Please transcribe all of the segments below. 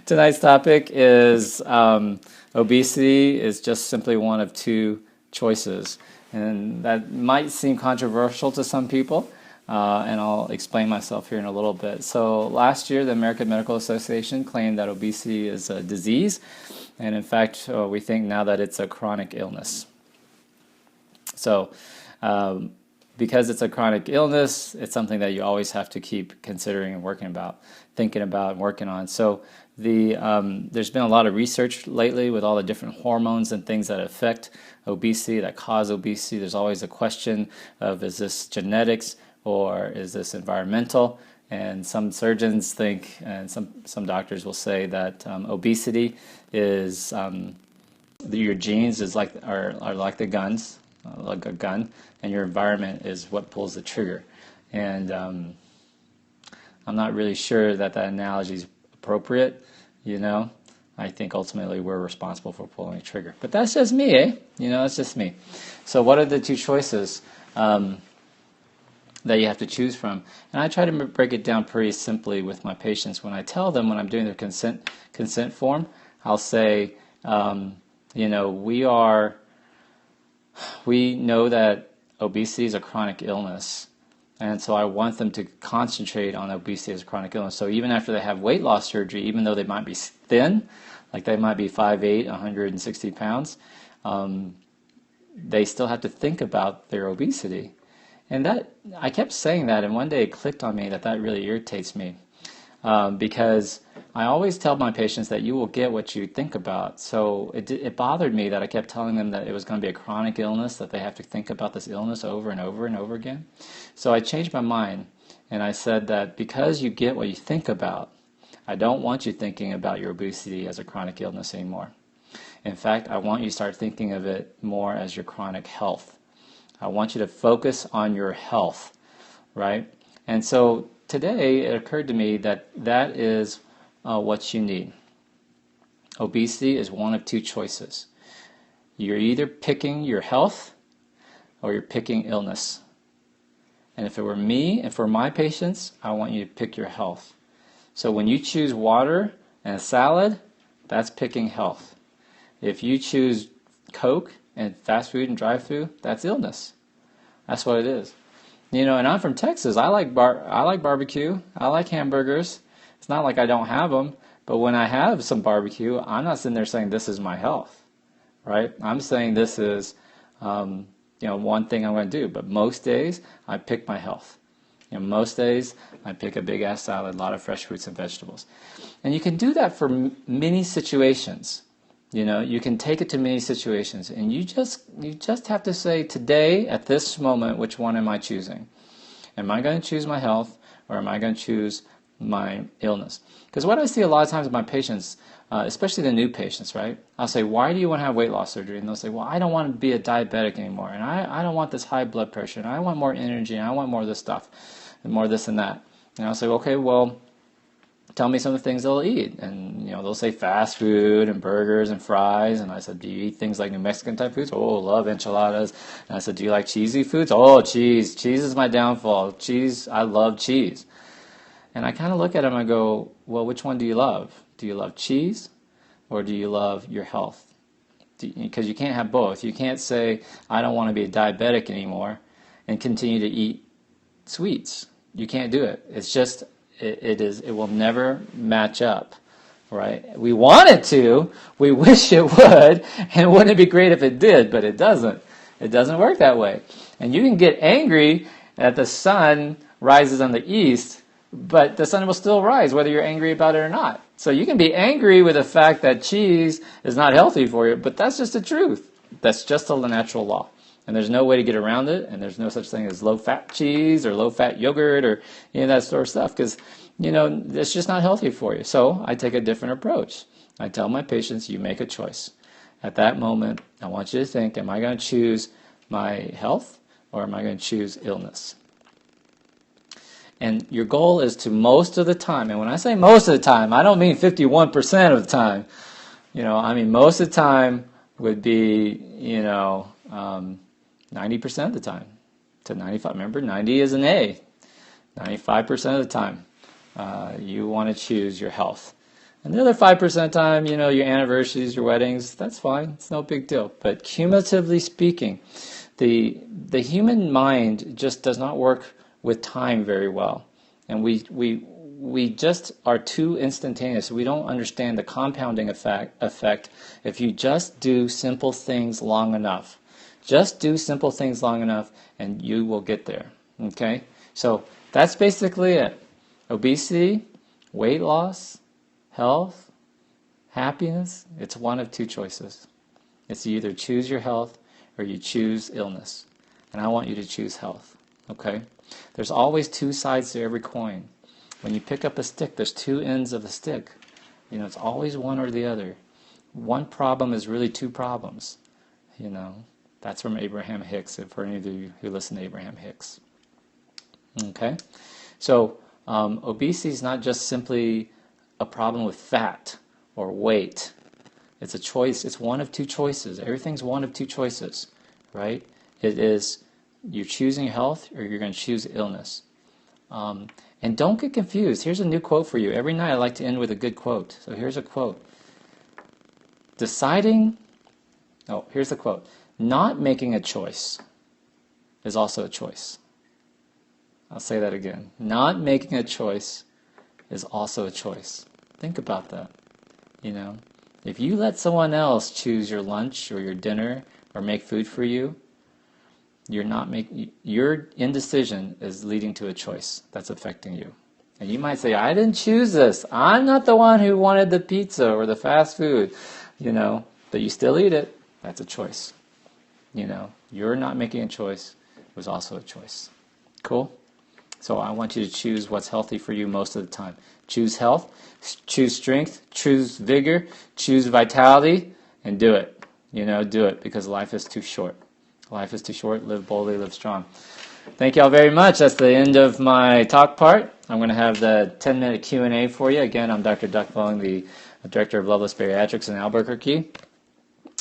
Tonight's topic is obesity is just simply one of two choices. And that might seem controversial to some people, and I'll explain myself here in a little bit. So last year, the American Medical Association claimed that obesity is a disease, and in fact, we think now that it's a chronic illness. So because it's a chronic illness, it's something that you always have to keep considering and thinking about and working on. So there's been a lot of research lately with all the different hormones and things that affect obesity, that cause obesity. There's always a question of, is this genetics or is this environmental? And some surgeons think, and some doctors will say that obesity is your genes are like the guns, like a gun, and your environment is what pulls the trigger. And I'm not really sure that analogy is appropriate. I think ultimately we're responsible for pulling the trigger. But that's just me, eh? That's just me. So what are the two choices that you have to choose from? And I try to break it down pretty simply with my patients. When I tell them, when I'm doing their consent form, I'll say, we know that obesity is a chronic illness. And so I want them to concentrate on obesity as a chronic illness. So even after they have weight loss surgery, even though they might be thin, like they might be 5'8", 160 pounds, they still have to think about their obesity. And that, I kept saying that, and one day it clicked on me that really irritates me. Because I always tell my patients that you will get what you think about. So it bothered me that I kept telling them that it was going to be a chronic illness, that they have to think about this illness over and over and over again. So I changed my mind, and I said that because you get what you think about, I don't want you thinking about your obesity as a chronic illness anymore. In fact, I want you to start thinking of it more as your chronic health. I want you to focus on your health, right? And so today it occurred to me that is what you need. Obesity is one of two choices. You're either picking your health or you're picking illness. And if it were me and for my patients, I want you to pick your health. So when you choose water and a salad, that's picking health. If you choose Coke and fast food and dry food, that's illness. That's what it is. And I'm from Texas. I like barbecue. I like hamburgers. It's not like I don't have them, but when I have some barbecue, I'm not sitting there saying this is my health, right? I'm saying this is, one thing I'm going to do. But most days, I pick my health. Most days, I pick a big-ass salad, a lot of fresh fruits and vegetables. And you can do that for many situations. You can take it to many situations, and you just have to say, today, at this moment, which one am I choosing? Am I going to choose my health, or am I going to choose my illness? Because what I see a lot of times with my patients, especially the new patients, right? I'll say, why do you want to have weight loss surgery? And they'll say, well, I don't want to be a diabetic anymore, and I don't want this high blood pressure, and I want more energy, and I want more of this stuff, and more of this and that. And I'll say, okay, well, tell me some of the things they'll eat. And, they'll say fast food and burgers and fries. And I said, do you eat things like New Mexican type foods? Oh, love enchiladas. And I said, do you like cheesy foods? Oh, cheese. Cheese is my downfall. Cheese, I love cheese. And I kind of look at them and go, well, which one do you love? Do you love cheese or do you love your health? Because you can't have both. You can't say, I don't want to be a diabetic anymore and continue to eat sweets. You can't do it. It's just, it will never match up, right? We want it to, we wish it would, and wouldn't it be great if it did, but it doesn't. It doesn't work that way. And you can get angry that the sun rises on the east, but the sun will still rise whether you're angry about it or not. So you can be angry with the fact that cheese is not healthy for you, but that's just the truth. That's just a natural law. And there's no way to get around it, and there's no such thing as low-fat cheese or low-fat yogurt or any of that sort of stuff because, it's just not healthy for you. So I take a different approach. I tell my patients, you make a choice. At that moment, I want you to think, am I going to choose my health or am I going to choose illness? And your goal is to most of the time, and when I say most of the time, I don't mean 51% of the time. I mean most of the time would be, 90% of the time to 95. Remember, 90 is an A. 95% of the time, you want to choose your health. And the other 5% of the time, your anniversaries, your weddings, that's fine. It's no big deal. But cumulatively speaking, the human mind just does not work with time very well. And we just are too instantaneous. We don't understand the compounding effect if you just do simple things long enough. Just do simple things long enough and you will get there. Okay? So that's basically it. Obesity, weight loss, health, happiness, it's one of two choices. It's you either choose your health or you choose illness. And I want you to choose health. Okay? There's always two sides to every coin. When you pick up a stick, there's two ends of the stick. It's always one or the other. One problem is really two problems. That's from Abraham Hicks, for any of you who listen to Abraham Hicks. Okay? So, obesity is not just simply a problem with fat or weight. It's a choice. It's one of two choices. Everything's one of two choices, right? It is you're choosing health or you're going to choose illness. And don't get confused. Here's a new quote for you. Every night I like to end with a good quote. So here's a quote. Here's the quote. Not making a choice is also a choice. I'll say that again. Not making a choice is also a choice. Think about that. If you let someone else choose your lunch or your dinner or make food for you, your indecision is leading to a choice that's affecting you. And you might say, I didn't choose this. I'm not the one who wanted the pizza or the fast food, but you still eat it. That's a choice. You're not making a choice. It was also a choice. Cool? So I want you to choose what's healthy for you most of the time. Choose health, choose strength, choose vigor, choose vitality, and do it. Do it because life is too short. Life is too short. Live boldly, live strong. Thank you all very much. That's the end of my talk part. I'm going to have the 10-minute Q&A for you. Again, I'm Dr. Vuong, the Director of Loveless Bariatrics in Albuquerque.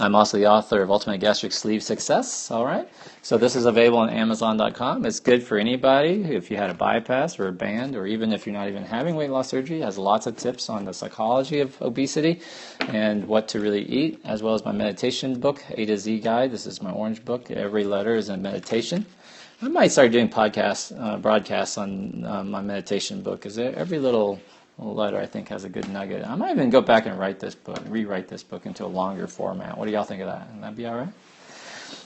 I'm also the author of Ultimate Gastric Sleeve Success. All right. So this is available on Amazon.com. It's good for anybody if you had a bypass or a band, or even if you're not even having weight loss surgery. It has lots of tips on the psychology of obesity and what to really eat, as well as my meditation book, A to Z Guide. This is my orange book. Every letter is a meditation. I might start doing broadcasts on my meditation book, because every little letter I think has a good nugget. I might even go back and rewrite this book into a longer format. What do y'all think of that? Would that be all right?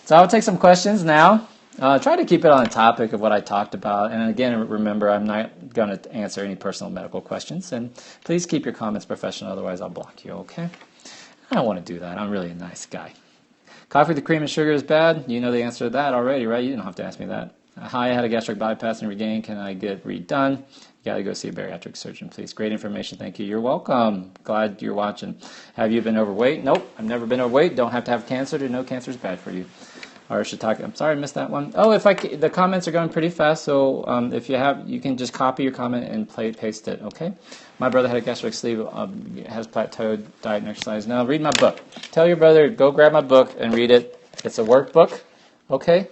So I'll take some questions now. Try to keep it on the topic of what I talked about. And again, remember, I'm not going to answer any personal medical questions. And please keep your comments professional, otherwise I'll block you, okay? I don't want to do that. I'm really a nice guy. Coffee with cream and sugar is bad. You know the answer to that already, right? You don't have to ask me that. Hi, I had a gastric bypass and regain. Can I get redone? You got to go see a bariatric surgeon, please. Great information. Thank you. You're welcome. Glad you're watching. Have you been overweight? Nope. I've never been overweight. Don't have to have cancer. To know cancer is bad for you. Or Shiitake. I'm sorry I missed that one. Oh, the comments are going pretty fast, so if you can just copy your comment and paste it, okay? My brother had a gastric sleeve, has plateaued diet and exercise. Now read my book. Tell your brother, go grab my book and read it. It's a workbook, okay?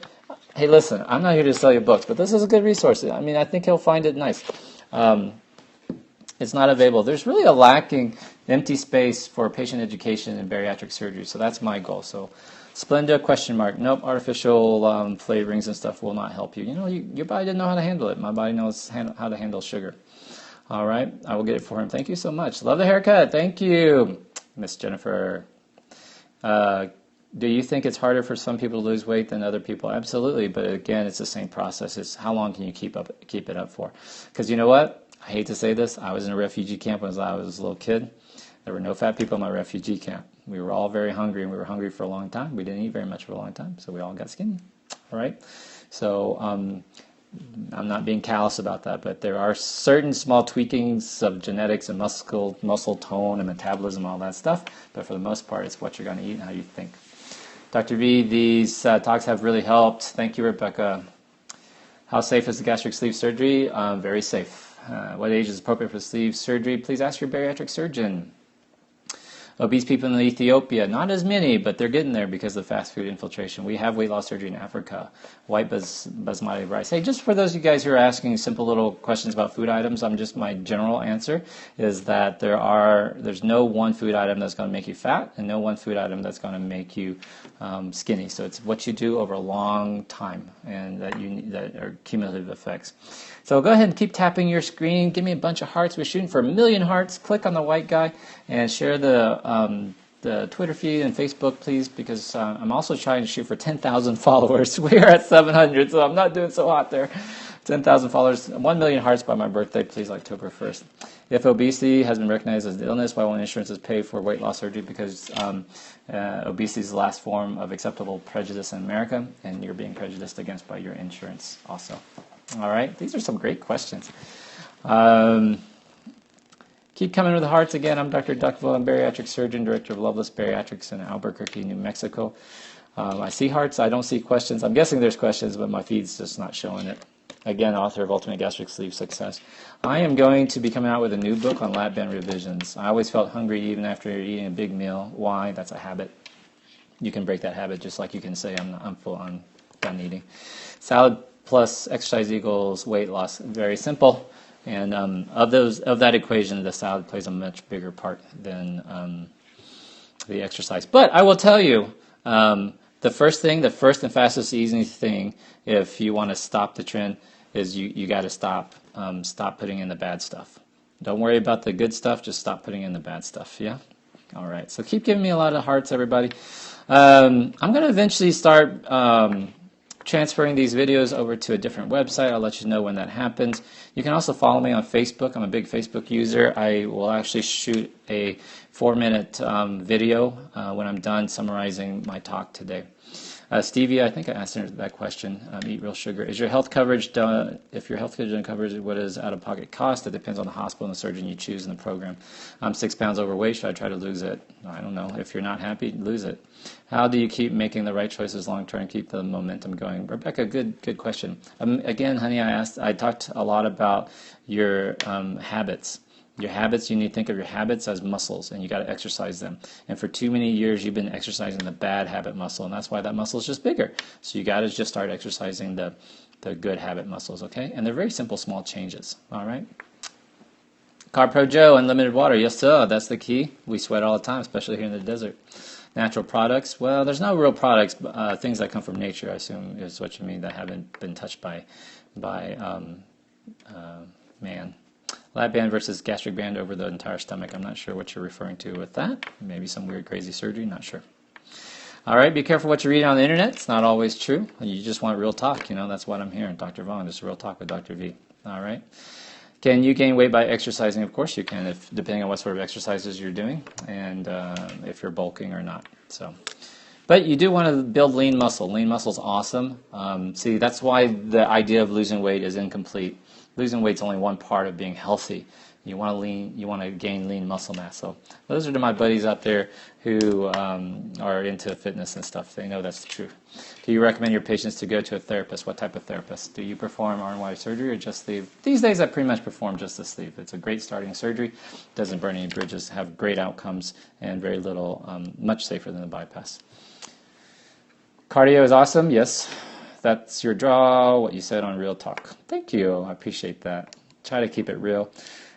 Hey, listen, I'm not here to sell you books, but this is a good resource. I mean, I think he'll find it nice. It's not available. There's really a lacking empty space for patient education in bariatric surgery, so that's my goal. So Splenda, question mark. Nope, artificial flavorings and stuff will not help you. Your body didn't know how to handle it. My body knows how to handle sugar. All right, I will get it for him. Thank you so much. Love the haircut. Thank you, Miss Jennifer. Do you think it's harder for some people to lose weight than other people? Absolutely, but again, it's the same process. It's how long can you keep it up for? Because you know what? I hate to say this. I was in a refugee camp when I was a little kid. There were no fat people in my refugee camp. We were all very hungry, and we were hungry for a long time. We didn't eat very much for a long time, so we all got skinny. All right? So I'm not being callous about that, but there are certain small tweakings of genetics and muscle tone and metabolism, all that stuff. But for the most part, it's what you're going to eat and how you think. Dr. V, these talks have really helped. Thank you, Rebecca. How safe is the gastric sleeve surgery? Very safe. What age is appropriate for sleeve surgery? Please ask your bariatric surgeon. Obese people in Ethiopia, not as many, but they're getting there because of fast food infiltration. We have weight loss surgery in Africa. White basmati rice. Hey, just for those of you guys who are asking simple little questions about food items, my general answer is that there's no one food item that's going to make you fat and no one food item that's going to make you skinny. So it's what you do over a long time, and that are cumulative effects. So go ahead and keep tapping your screen. Give me a bunch of hearts. We're shooting for 1 million hearts. Click on the white guy and share the Twitter feed and Facebook, please, because I'm also trying to shoot for 10,000 followers. We are at 700, so I'm not doing so hot there. 10,000 followers, 1 million hearts by my birthday, please, October 1st. If obesity has been recognized as an illness, why won't insurances pay for weight loss surgery? Because obesity is the last form of acceptable prejudice in America, and you're being prejudiced against by your insurance also. All right, these are some great questions. Keep coming with the hearts again. I'm Dr. Vuong. I'm bariatric surgeon, director of Loveless Bariatrics in Albuquerque, New Mexico. I see hearts. I don't see questions. I'm guessing there's questions, but my feed's just not showing it. Again, author of Ultimate Gastric Sleeve Success. I am going to be coming out with a new book on lap band revisions. I always felt hungry even after eating a big meal. Why? That's a habit. You can break that habit just like you can say I'm full, I'm done eating. Salad plus exercise equals weight loss. Very simple. And of that equation, the salad plays a much bigger part than the exercise. But I will tell you, the first and fastest, easiest thing, if you want to stop the trend, is you got to stop putting in the bad stuff. Don't worry about the good stuff. Just stop putting in the bad stuff. Yeah. All right. So keep giving me a lot of hearts, everybody. I'm going to eventually start transferring these videos over to a different website. I'll let you know when that happens. You can also follow me on Facebook. I'm a big Facebook user. I will actually shoot a 4-minute video when I'm done summarizing my talk today. Stevie, I think I answered that question. Eat real sugar. Is your health coverage done? If your health coverage doesn't cover what is out-of-pocket cost, it depends on the hospital and the surgeon you choose in the program. I'm 6 pounds overweight. Should I try to lose it? I don't know. If you're not happy, lose it. How do you keep making the right choices long term and keep the momentum going? Rebecca, good question. Again, honey, I talked a lot about your habits. Your habits, you need to think of your habits as muscles, and you got to exercise them. And for too many years, you've been exercising the bad habit muscle, and that's why that muscle is just bigger. So you got to just start exercising the good habit muscles, okay? And they're very simple, small changes, all right? Carb Pro Joe, unlimited water. Yes, sir, that's the key. We sweat all the time, especially here in the desert. Natural products. Well, there's no real products. Things that come from nature, I assume, is what you mean, that haven't been touched by man. Lap band versus gastric band over the entire stomach. I'm not sure what you're referring to with that. Maybe some weird, crazy surgery. Not sure. All right, be careful what you read on the internet. It's not always true. You just want real talk. That's what I'm hearing. Dr. Vuong, just real talk with Dr. V. All right. Can you gain weight by exercising? Of course you can, depending on what sort of exercises you're doing and if you're bulking or not. But you do want to build lean muscle. Lean muscle is awesome. See, that's why the idea of losing weight is incomplete. Losing weight is only one part of being healthy. You want to gain lean muscle mass. So those are to my buddies out there who are into fitness and stuff. They know that's the truth. Do you recommend your patients to go to a therapist? What type of therapist? Do you perform RNY surgery or just sleeve? These days I pretty much perform just the sleeve. It's a great starting surgery. Doesn't burn any bridges, have great outcomes, and very little, much safer than the bypass. Cardio is awesome, yes. That's your draw, what you said on Real Talk. Thank you, I appreciate that. Try to keep it real.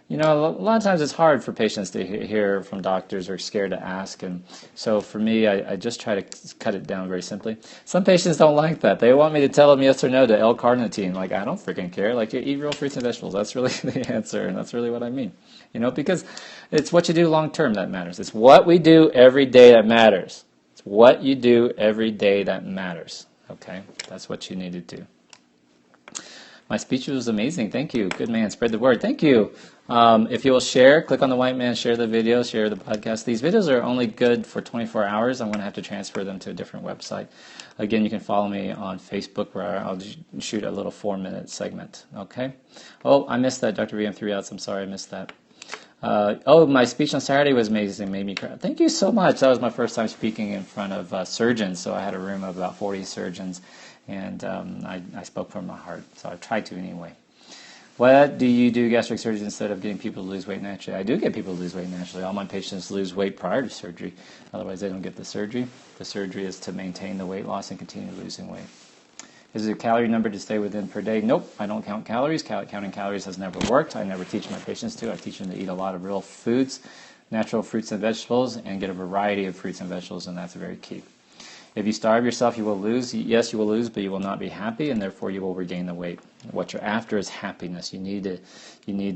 A lot of times it's hard for patients to hear from doctors or scared to ask, and so for me, I just try to cut it down very simply. Some patients don't like that. They want me to tell them yes or no to L-carnitine. Like, I don't freaking care. Like, you eat real fruits and vegetables. That's really the answer, and that's really what I mean. Because it's what you do long term that matters. It's what we do every day that matters. It's what you do every day that matters. Okay, that's what you need to do. My speech was amazing. Thank you. Good man. Spread the word. Thank you. If you will share, click on the white man, share the video, share the podcast. These videos are only good for 24 hours. I'm going to have to transfer them to a different website. Again, you can follow me on Facebook where I'll shoot a little 4-minute segment. Okay? Oh, I missed that, Dr. V. I'm 3 outs. I'm sorry I missed that. My speech on Saturday was amazing. Made me cry. Thank you so much. That was my first time speaking in front of surgeons. So I had a room of about 40 surgeons, and I spoke from my heart. So I tried to anyway. What do you do gastric surgery instead of getting people to lose weight naturally? I do get people to lose weight naturally. All my patients lose weight prior to surgery. Otherwise, they don't get the surgery. The surgery is to maintain the weight loss and continue losing weight. Is it a calorie number to stay within per day? Nope, I don't count calories. Counting calories has never worked. I never teach my patients to. I teach them to eat a lot of real foods, natural fruits and vegetables, and get a variety of fruits and vegetables, and that's very key. If you starve yourself, you will lose. Yes, you will lose, but you will not be happy, and therefore you will regain the weight. What you're after is happiness. You need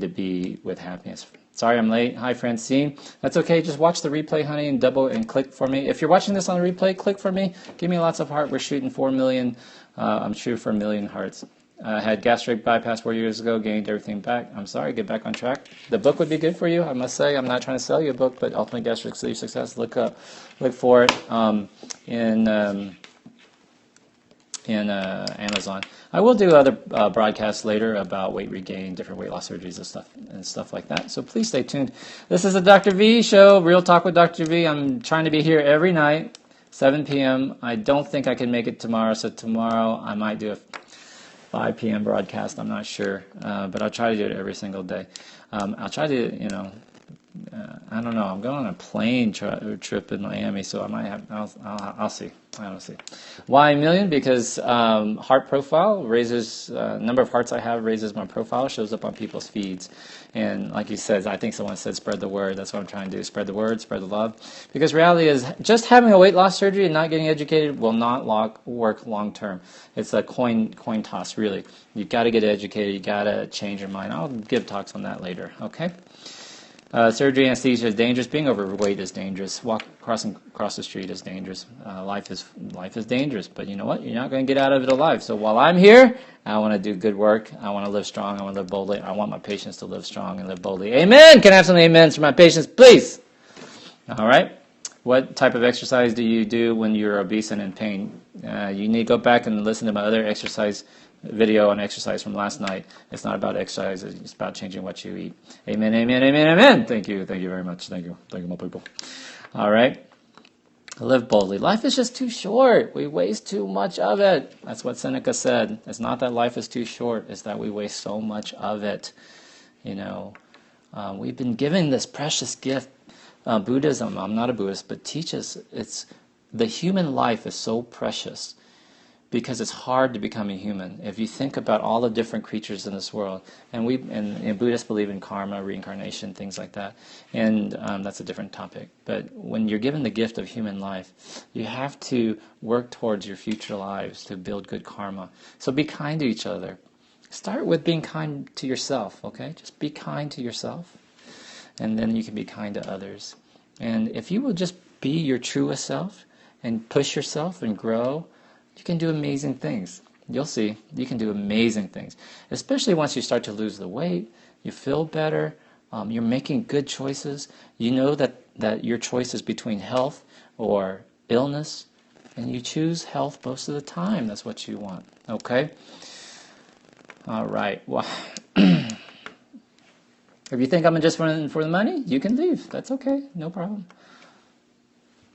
to be with happiness. Sorry I'm late. Hi, Francine. That's okay. Just watch the replay, honey, and double and click for me. If you're watching this on the replay, click for me. Give me lots of heart. We're shooting 4 million. I'm shooting for 1 million hearts. Had gastric bypass 4 years ago, gained everything back. I'm sorry, get back on track. The book would be good for you, I must say. I'm not trying to sell you a book, but Ultimate Gastric Sleeve Success. Look for it in Amazon. I will do other broadcasts later about weight regain, different weight loss surgeries and stuff like that. So please stay tuned. This is the Dr. V show, Real Talk with Dr. V. I'm trying to be here every night, 7 p.m. I don't think I can make it tomorrow, so tomorrow I might do a 5 p.m. broadcast. I'm not sure, but I'll try to do it every single day. I'll try to, I don't know. I'm going on a plane trip in Miami, so I might have. I'll see. I don't see. Why 1 million? Because heart profile raises number of hearts I have raises my profile, shows up on people's feeds, and like he says, I think someone said spread the word. That's what I'm trying to do. Spread the word, spread the love. Because reality is, just having a weight loss surgery and not getting educated will not work long term. It's a coin toss, really. You got to get educated. You got to change your mind. I'll give talks on that later. Okay. Surgery anesthesia is dangerous. Being overweight is dangerous. Crossing across the street is dangerous. Life is dangerous. But you know what? You're not going to get out of it alive. So while I'm here, I want to do good work. I want to live strong. I want to live boldly. I want my patients to live strong and live boldly. Amen. Can I have some amens for my patients, please? All right. What type of exercise do you do when you're obese and in pain? You need to go back and listen to my other exercise video on exercise from last night. It's not about exercise. It's about changing what you eat. Amen, amen, amen, amen. Thank you. Thank you very much. Thank you. Thank you, my people. All right. Live boldly. Life is just too short. We waste too much of it. That's what Seneca said. It's not that life is too short. It's that we waste so much of it. We've been given this precious gift. Buddhism, I'm not a Buddhist, but teaches the human life is so precious. Because it's hard to become a human. If you think about all the different creatures in this world, and Buddhists believe in karma, reincarnation, things like that, and that's a different topic. But when you're given the gift of human life, you have to work towards your future lives to build good karma. So be kind to each other. Start with being kind to yourself, okay? Just be kind to yourself, and then you can be kind to others. And if you will just be your truest self and push yourself and grow, you can do amazing things. You'll see, you can do amazing things. Especially once you start to lose the weight, you feel better, you're making good choices. You know that your choice is between health or illness, and you choose health most of the time. That's what you want, okay? All right. Well, if you think I'm just running for the money, you can leave. That's okay, no problem.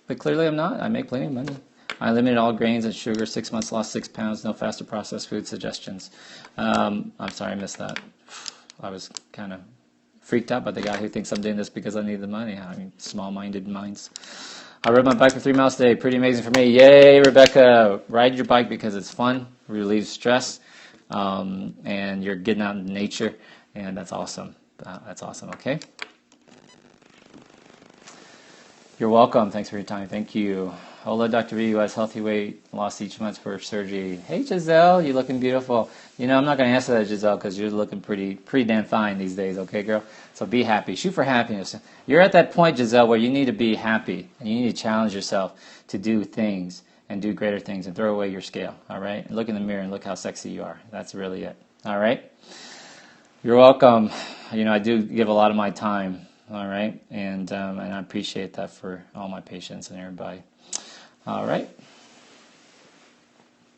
But clearly I'm not. I make plenty of money. I eliminated all grains and sugar, 6 months, lost 6 pounds, no faster processed food suggestions. I'm sorry I missed that. I was kind of freaked out by the guy who thinks I'm doing this because I need the money. I mean, small-minded minds. I rode my bike for 3 miles today. Pretty amazing for me. Yay, Rebecca. Ride your bike because it's fun, relieves stress, and you're getting out in nature, and that's awesome. That's awesome, okay? You're welcome. Thanks for your time. Thank you. Hola, Dr. V, who has healthy weight loss each month for surgery. Hey, Giselle, you're looking beautiful. I'm not going to answer that, Giselle, because you're looking pretty damn fine these days, okay, girl? So be happy. Shoot for happiness. You're at that point, Giselle, where you need to be happy, and you need to challenge yourself to do things and do greater things and throw away your scale, all right? And look in the mirror and look how sexy you are. That's really it, all right? You're welcome. I do give a lot of my time, all right? And I appreciate that for all my patients and everybody. All right.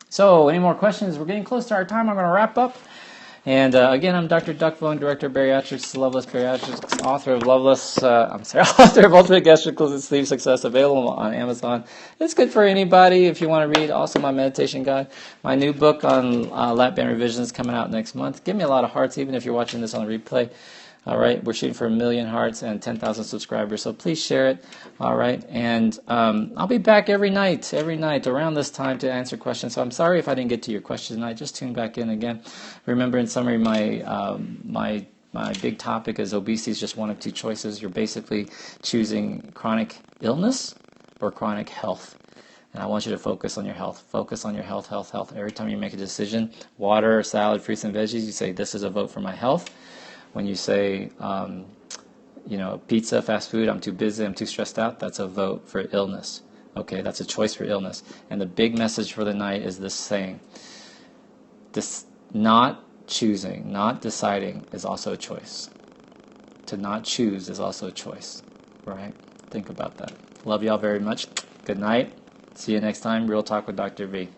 So, any more questions? We're getting close to our time. I'm going to wrap up. And again, I'm Dr. Duck Vuong, Director of Bariatrics, Loveless Bariatrics, author of author of Ultimate Gastric Sleep Success, available on Amazon. It's good for anybody if you want to read. Also, my meditation guide. My new book on lap band revision is coming out next month. Give me a lot of hearts, even if you're watching this on replay. All right, we're shooting for 1 million hearts and 10,000 subscribers, so please share it. All right, and I'll be back every night around this time to answer questions. So I'm sorry if I didn't get to your question tonight. Just tune back in again. Remember, in summary, my big topic is obesity is just one of two choices. You're basically choosing chronic illness or chronic health. And I want you to focus on your health. Focus on your health, health, health. Every time you make a decision, water, salad, fruits, and veggies, you say, this is a vote for my health. When you say, pizza, fast food, I'm too busy, I'm too stressed out, that's a vote for illness. Okay, that's a choice for illness. And the big message for the night is this saying. This not choosing, not deciding is also a choice. To not choose is also a choice, right? Think about that. Love y'all very much. Good night. See you next time. Real Talk with Dr. V.